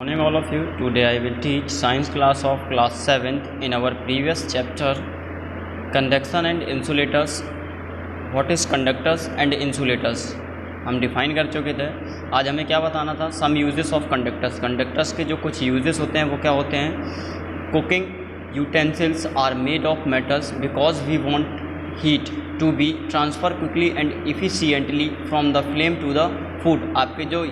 Morning all of you. Today I will teach science class of class 7th. In our previous chapter conduction and insulators, what is conductors and insulators हम define कर चुके थे। आज हमें क्या बताना था, some uses of conductors. Conductors के जो कुछ यूजेस होते हैं वो क्या होते हैं। Cooking utensils are made of metals because we want heat to be transfer quickly and efficiently from the flame to the food. आपके जो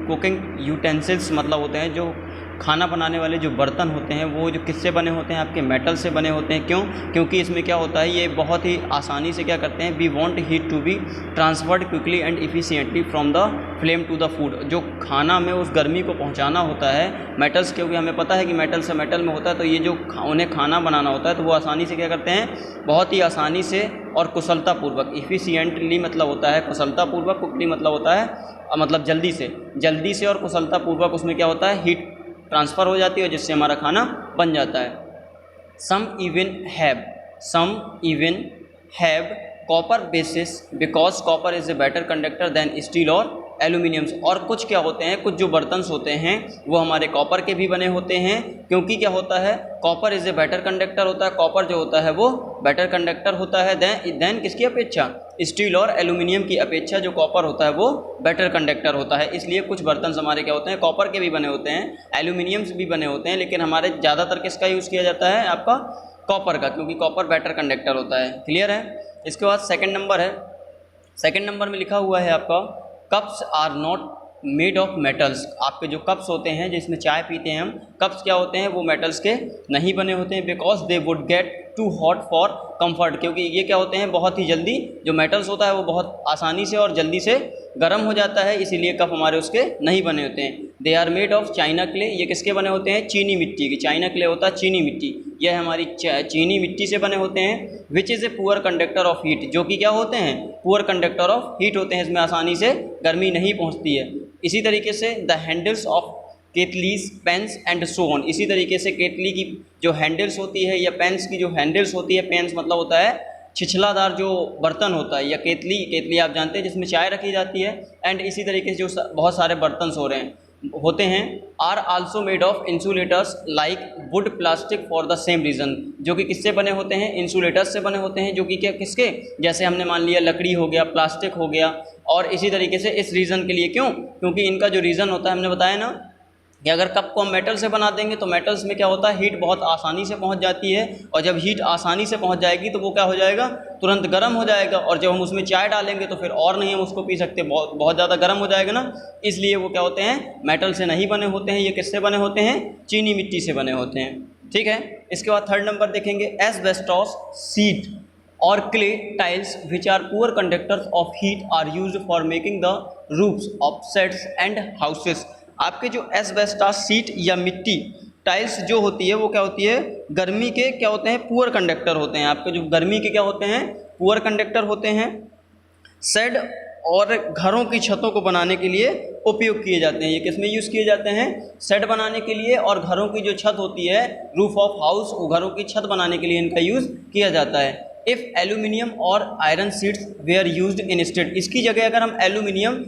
कुकिंग यूटेंसिल्स मतलब होते हैं, जो खाना बनाने वाले जो बर्तन होते हैं वो जो किससे बने होते हैं, आपके मेटल से बने होते हैं। क्यों? क्योंकि इसमें क्या होता है, ये बहुत ही आसानी से क्या करते हैं, we want heat to be transferred quickly and efficiently from the flame to the food. जो खाना में उस गर्मी को पहुंचाना होता है मेटल्स, क्योंकि हमें पता है कि मेटल से मेटल में होता है, तो ये जो उन्हें खाना बनाना होता है तो वो आसानी से क्या करते हैं, बहुत ही आसानी से और कुशलतापूर्वक। इफ़िशिएंटली मतलब होता है कुशलतापूर्वक, क्विकली मतलब होता है मतलब जल्दी से और कुशलतापूर्वक उसमें क्या होता है, हीट ट्रांसफ़र हो जाती है जिससे हमारा खाना बन जाता है। Some even have copper bases because copper is a better conductor than steel और एल्यूमिनियम्स। और कुछ क्या होते हैं, कुछ जो बर्तन होते हैं वो हमारे कॉपर के भी बने होते हैं, क्योंकि क्या होता है, copper is a better conductor होता है। कॉपर जो होता है वो बेटर कंडक्टर होता है देन किसकी अपेक्षा, स्टील और एल्यूमिनियम की अपेक्षा जो कॉपर होता है वो बेटर कंडक्टर होता है। इसलिए कुछ बर्तन हमारे क्या होते हैं, कॉपर के भी बने होते हैं, एल्यूमिनियम्स भी बने होते हैं, लेकिन हमारे ज़्यादातर किसका यूज़ किया जाता है, आपका कॉपर का, क्योंकि कॉपर बेटर कंडक्टर होता है। क्लियर है। इसके बाद सेकंड नंबर है, सेकंड नंबर में लिखा हुआ है आपका, cups are not made of metals. आपके जो कप्स होते हैं जिसमें चाय पीते हैं हम, कप्स क्या होते हैं, वो मेटल्स के नहीं बने होते हैं। Because they would get too hot for comfort, क्योंकि ये क्या होते हैं, बहुत ही जल्दी, जो मेटल्स होता है वो बहुत आसानी से और जल्दी से गर्म हो जाता है, इसीलिए कप हमारे उसके नहीं बने होते हैं। They are made of china clay. ये किसके बने होते हैं, चीनी मिट्टी की। चाइना क्ले होता है चीनी मिट्टी, यह हमारी चीनी मिट्टी से बने होते हैं। Which is a poor conductor of heat, जो कि क्या होते हैं, पुअर कंडक्टर ऑफ हीट होते हैं, इसमें आसानी से गर्मी नहीं पहुँचती है। इसी तरीके से the handles of kettles, pans and so on. इसी तरीके से केटली की जो हैंडल्स होती है या पेन्स की जो हैंडल्स होती है, पेन्स मतलब होता है छिछलादार जो बर्तन होता है, या केतली आप जानते हैं जिसमें चाय रखी जाती है। एंड इसी तरीके से जो बहुत सारे बर्तन होते हैं are also made of insulators like wood plastic for the same reason. जो कि किससे बने होते हैं, इंसुलेटर्स से बने होते हैं, जो कि क्या किसके, जैसे हमने मान लिया लकड़ी हो गया, प्लास्टिक हो गया, और इसी तरीके से इस रीज़न के लिए। क्यों? क्योंकि इनका जो रीज़न होता है, हमने बताया ना कि अगर कप को हम मेटल से बना देंगे तो मेटल्स में क्या होता है, हीट बहुत आसानी से पहुंच जाती है, और जब हीट आसानी से पहुंच जाएगी तो वो क्या हो जाएगा, तुरंत गर्म हो जाएगा। और जब हम उसमें चाय डालेंगे तो फिर और नहीं हम उसको पी सकते, बहुत ज़्यादा गर्म हो जाएगा ना। इसलिए वो क्या होते हैं, मेटल से नहीं बने होते हैं, ये किससे बने होते हैं, चीनी मिट्टी से बने होते हैं। ठीक है। इसके बाद थर्ड नंबर देखेंगे, एस्बेस्टॉस शीट और clay tiles which are poor conductors of heat are used for making the roofs of sheds and houses. आपके जो एस्बेस्टॉस शीट या मिट्टी टाइल्स जो होती है वो क्या होती है, गर्मी के क्या होते हैं, पुअर कंडक्टर होते हैं। आपके जो गर्मी के क्या होते हैं, पुअर कंडक्टर होते हैं। शेड और घरों की छतों को बनाने के लिए उपयोग किए जाते हैं। ये किस में यूज़ किए जाते हैं, शेड बनाने के लिए, और घरों की जो छत होती है, रूफ ऑफ हाउस, घरों की छत बनाने के लिए इनका यूज़ किया जाता है। इफ़ एल्यूमिनियम और iron sheets were used instead, इसकी जगह अगर हम एल्यूमिनियम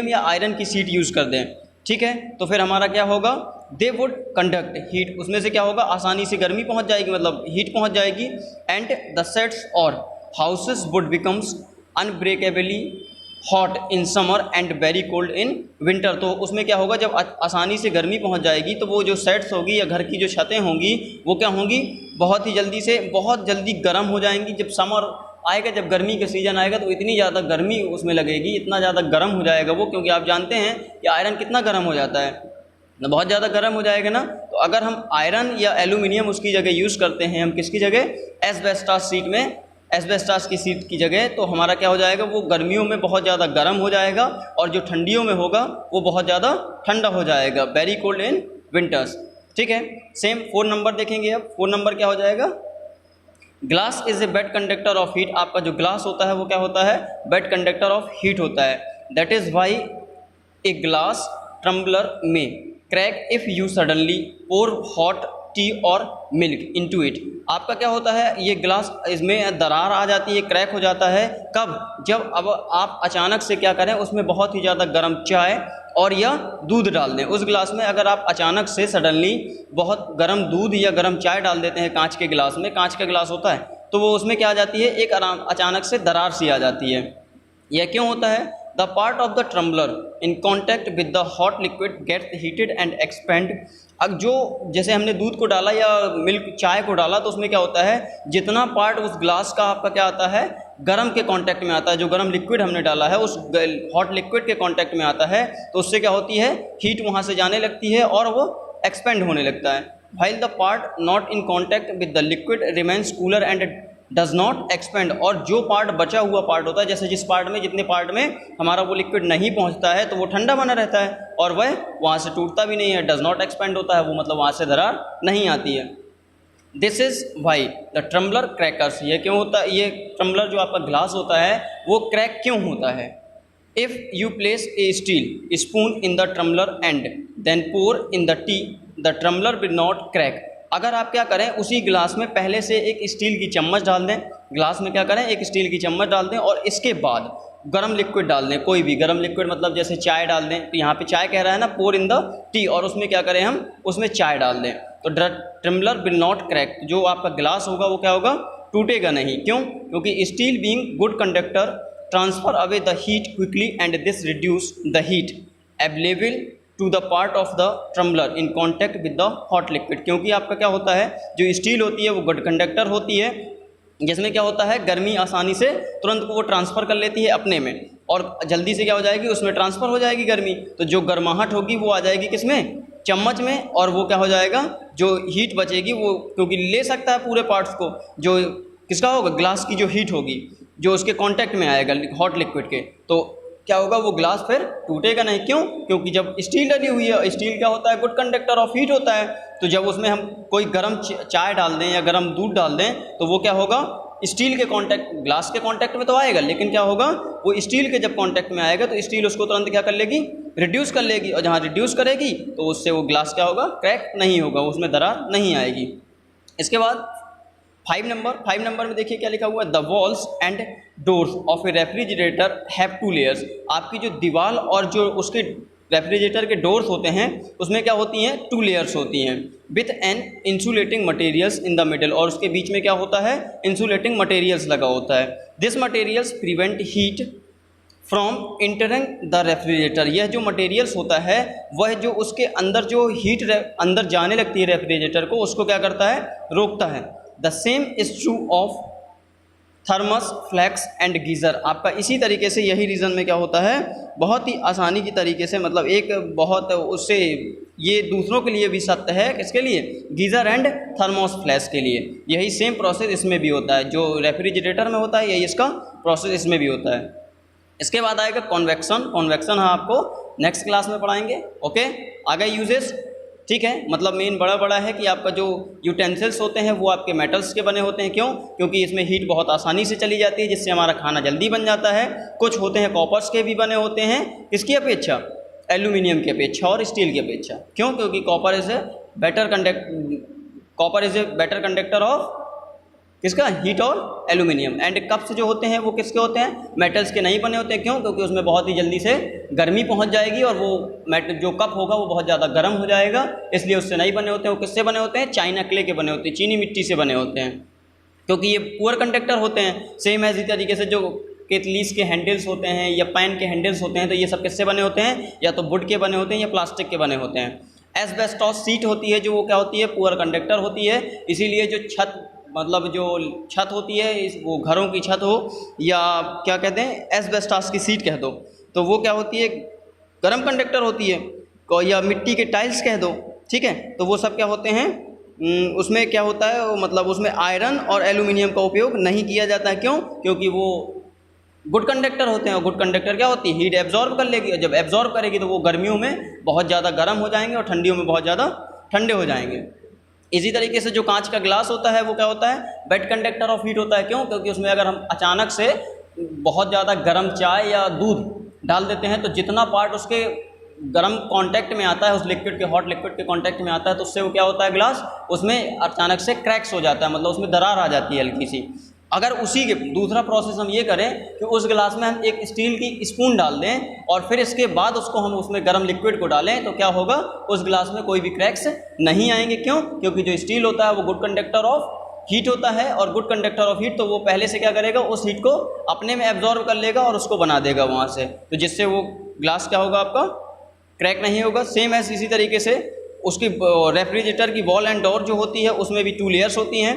या आयरन की शीट यूज़ कर दें, ठीक है, तो फिर हमारा क्या होगा, दे वुड कंडक्ट हीट, उसमें से क्या होगा, आसानी से गर्मी पहुंच जाएगी, मतलब हीट पहुंच जाएगी। एंड द शेड्स और houses would becomes unbearably hot in summer and very cold in winter. तो उसमें क्या होगा, जब आसानी से गर्मी पहुंच जाएगी तो वो जो शेड्स होगी या घर की जो छतें होंगी वो क्या होंगी, बहुत जल्दी गर्म हो जाएंगी। जब समर आएगा, जब गर्मी का सीज़न आएगा तो इतनी ज़्यादा गर्मी उसमें लगेगी, इतना ज़्यादा गर्म हो जाएगा वो, क्योंकि आप जानते हैं कि आयरन कितना गर्म हो जाता है, बहुत ज़्यादा गर्म हो जाएगा ना। तो अगर हम आयरन या एल्यूमिनियम उसकी जगह यूज़ करते हैं, हम किसकी जगह, एस्बेस्टॉस शीट में, एस्बेस्टॉस की शीट की जगह, तो हमारा क्या हो जाएगा, वो गर्मियों में बहुत ज़्यादा गर्म हो जाएगा, और जो ठंडियों में होगा वो बहुत ज़्यादा ठंडा हो जाएगा, वेरी कोल्ड इन विंटर्स। ठीक है। सेम 4 नंबर देखेंगे। अब 4 नंबर क्या हो जाएगा, glass is a bad conductor of heat. आपका जो ग्लास होता है वो क्या होता है, बेड कंडक्टर ऑफ हीट होता है। That is why a glass tumbler में crack if you suddenly pour hot tea और मिल्क इनटू इट। आपका क्या होता है, ये ग्लास, इसमें दरार आ जाती है, क्रैक हो जाता है। कब? जब अब आप अचानक से क्या करें, उसमें बहुत ही ज़्यादा गर्म चाय और या दूध डाल दें उस गिलास में। अगर आप अचानक से सडनली बहुत गर्म दूध या गर्म चाय डाल देते हैं कांच के गिलास में, कांच का गिलास होता है, तो वो उसमें क्या आ जाती है, एक अचानक से दरार सी आ जाती है। यह क्यों होता है? The part of the tumbler in contact with the hot liquid gets heated and expand. अब जो जैसे हमने दूध को डाला या मिल्क चाय को डाला तो उसमें क्या होता है, जितना पार्ट उस ग्लास का आपका क्या आता है, गर्म के कांटेक्ट में आता है, जो गर्म लिक्विड हमने डाला है उस हॉट लिक्विड के कांटेक्ट में आता है, तो उससे क्या होती है, हीट वहाँ से जाने लगती है और वो एक्सपेंड होने लगता है। while the part not in contact with the liquid remains cooler and does not expand. और जो पार्ट बचा हुआ पार्ट होता है, जैसे जिस पार्ट में जितने पार्ट में हमारा वो लिक्विड नहीं पहुंचता है तो वो ठंडा बना रहता है और वह वहाँ से टूटता भी नहीं है, डज नॉट एक्सपेंड होता है, वो मतलब वहाँ से दरार नहीं आती है। This is why the tumbler crackers. ये क्यों होता है, ये ट्रम्बलर जो आपका ग्लास होता है वो क्रैक क्यों होता है? If you place a steel spoon in the tumbler and then pour in the tea the tumbler will not crack. अगर आप क्या करें, उसी गिलास में पहले से एक स्टील की चम्मच डाल दें, ग्लास में क्या करें, एक स्टील की चम्मच डाल दें और इसके बाद गर्म लिक्विड डाल दें, कोई भी गर्म लिक्विड, मतलब जैसे चाय डाल दें, तो यहाँ पे चाय कह रहा है ना, पोर इन द टी, और उसमें क्या करें हम, उसमें चाय डाल दें, तो ट्रम्बलर विल नॉट क्रैक। जो आपका गिलास होगा वो क्या होगा, टूटेगा नहीं। क्यों? क्योंकि steel being good conductor transfer away the heat quickly and this reduce the heat available to the part of the tumbler in contact with the hot liquid. क्योंकि आपका क्या होता है, जो स्टील होती है वो गुड कंडक्टर होती है, जिसमें क्या होता है, गर्मी आसानी से तुरंत वो ट्रांसफ़र कर लेती है अपने में और जल्दी से क्या हो जाएगी, उसमें ट्रांसफ़र हो जाएगी गर्मी। तो जो गर्माहट होगी वो आ जाएगी किसमें, चम्मच में, और वो क्या हो जाएगा, जो हीट बचेगी वो, क्योंकि ले सकता है पूरे पार्ट्स को, जो किसका होगा, ग्लास की जो हीट होगी जो उसके कांटेक्ट में आएगा हॉट लिक्विड के, तो क्या होगा, वो ग्लास फिर टूटेगा नहीं। क्यों? क्योंकि जब स्टील डली हुई है, स्टील क्या होता है, गुड कंडक्टर ऑफ हीट होता है, तो जब उसमें हम कोई गर्म चाय डाल दें या गर्म दूध डाल दें तो वो क्या होगा, स्टील के कांटेक्ट, ग्लास के कांटेक्ट में तो आएगा, लेकिन क्या होगा, वो स्टील के जब कांटेक्ट में आएगा तो स्टील उसको तुरंत क्या कर लेगी, रिड्यूस कर लेगी, और जहाँ रिड्यूस करेगी तो उससे वो ग्लास क्या होगा, क्रैक नहीं होगा, उसमें दरार नहीं आएगी। इसके बाद 5 नंबर में देखिए क्या लिखा हुआ है, the walls and doors of A refrigerator have 2 layers. आपकी जो दीवार और जो उसके रेफ्रिजरेटर के डोर्स होते हैं उसमें क्या होती हैं, 2 लेयर्स होती हैं, with an insulating materials in the middle, और उसके बीच में क्या होता है, इंसुलेटिंग मटेरियल्स लगा होता है। This materials prevent heat from entering the refrigerator. यह जो मटेरियल्स होता है वह जो उसके अंदर जो हीट अंदर जाने लगती है रेफ्रिजरेटर को, उसको क्या करता है, रोकता है। The same is true of thermos, flask and geyser. आपका इसी तरीके से यही रीज़न में क्या होता है, बहुत ही आसानी की तरीके से, मतलब एक बहुत उससे ये दूसरों के लिए भी सत्य है, किसके लिए, गीज़र एंड थर्मोस फ्लैश के लिए। यही सेम प्रोसेस इसमें भी होता है, जो रेफ्रिजरेटर में होता है यही इसका प्रोसेस इसमें भी होता है। इसके बाद आएगा कॉन्वेक्शन। कॉन्वेक्शन हम आपको नेक्स्ट क्लास में पढ़ाएंगे। ओके, आगे यूजेस, ठीक है, मतलब मेन बड़ा है कि आपका जो यूटेंसिल्स होते हैं वो आपके मेटल्स के बने होते हैं। क्यों? क्योंकि इसमें हीट बहुत आसानी से चली जाती है, जिससे हमारा खाना जल्दी बन जाता है। कुछ होते हैं कॉपर्स के भी बने होते हैं, किसकी अपेक्षा, एल्यूमिनियम की अपेक्षा और स्टील की अपेक्षा। क्यों? क्योंकि copper is a better conductor of किसका, हीट और एल्यूमिनियम। एंड कप्स जो होते हैं वो किसके होते हैं, मेटल्स के नहीं बने होते। क्यों? क्योंकि उसमें बहुत ही जल्दी से गर्मी पहुंच जाएगी और वो जो कप होगा वो बहुत ज़्यादा गर्म हो जाएगा, इसलिए उससे नहीं बने होते हैं। वो किससे बने होते हैं, चाइना क्ले के बने होते हैं, चीनी मिट्टी से बने होते हैं, क्योंकि ये पुअर कंडक्टर होते हैं। सेम ऐसी तरीके से जो केतलीस के हैंडल्स होते हैं या पैन के हैंडल्स होते हैं, तो ये सब किससे बने होते हैं, या तो वुड के बने होते हैं या प्लास्टिक के बने होते हैं। एस्बेस्टॉस सीट होती है जो वो क्या होती है, पुअर कंडक्टर होती है, इसीलिए जो छत, मतलब जो छत होती है, वो घरों की छत हो या क्या कहते हैं, एस्बेस्टॉस की सीट कह दो, तो वो क्या होती है, गर्म कंडक्टर होती है, या मिट्टी के टाइल्स कह दो, ठीक है। तो वो सब क्या होते हैं, उसमें क्या होता है, मतलब उसमें आयरन और एल्यूमिनियम का उपयोग नहीं किया जाता है। क्यों? क्योंकि वो गुड कंडक्टर होते हैं, और गुड कंडक्टर क्या होती है, हीट एब्जॉर्ब कर लेगी, और जब एब्जॉर्ब करेगी तो वो गर्मियों में बहुत ज़्यादा गर्म हो जाएंगे और ठंडियों में बहुत ज़्यादा ठंडे हो जाएंगे। इसी तरीके से जो कांच का ग्लास होता है वो क्या होता है, वेट कंडक्टर ऑफ हीट होता है। क्यों? क्योंकि उसमें अगर हम अचानक से बहुत ज़्यादा गर्म चाय या दूध डाल देते हैं तो जितना पार्ट उसके गर्म कांटेक्ट में आता है, उस लिक्विड के, हॉट लिक्विड के कांटेक्ट में आता है, तो उससे वो क्या होता है, ग्लास उसमें अचानक से क्रैक्स हो जाता है, मतलब उसमें दरार आ जाती है हल्की सी। अगर उसी के दूसरा प्रोसेस हम ये करें कि उस गिलास में हम एक स्टील की स्पून डाल दें और फिर इसके बाद उसको हम उसमें गर्म लिक्विड को डालें, तो क्या होगा, उस गिलास में कोई भी क्रैक्स नहीं आएंगे। क्यों? क्योंकि जो स्टील होता है वो गुड कंडक्टर ऑफ हीट होता है, और गुड कंडक्टर ऑफ हीट तो वो पहले से क्या करेगा, उस हीट को अपने में एब्जॉर्ब कर लेगा और उसको बना देगा वहाँ से, तो जिससे वो ग्लास क्या होगा, आपका क्रैक नहीं होगा। सेम है इसी तरीके से उसकी रेफ्रिजरेटर की वॉल एंड डोर जो होती है उसमें भी 2 लेयर्स होती हैं,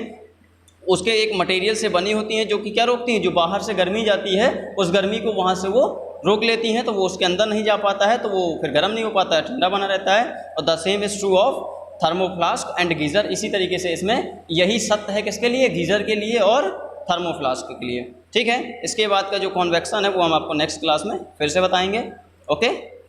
उसके एक मटेरियल से बनी होती हैं जो कि क्या रोकती हैं, जो बाहर से गर्मी जाती है उस गर्मी को वहाँ से वो रोक लेती हैं, तो वो उसके अंदर नहीं जा पाता है, तो वो फिर गर्म नहीं हो पाता है, ठंडा बना रहता है। और the same is true of thermo flask and geyser. इसी तरीके से इसमें यही सत्य है किसके लिए, गीज़र के लिए और थर्मोफ्लास्क के लिए। ठीक है, इसके बाद का जो कॉन्वेक्शन है वो हम आपको नेक्स्ट क्लास में फिर से बताएंगे। ओके।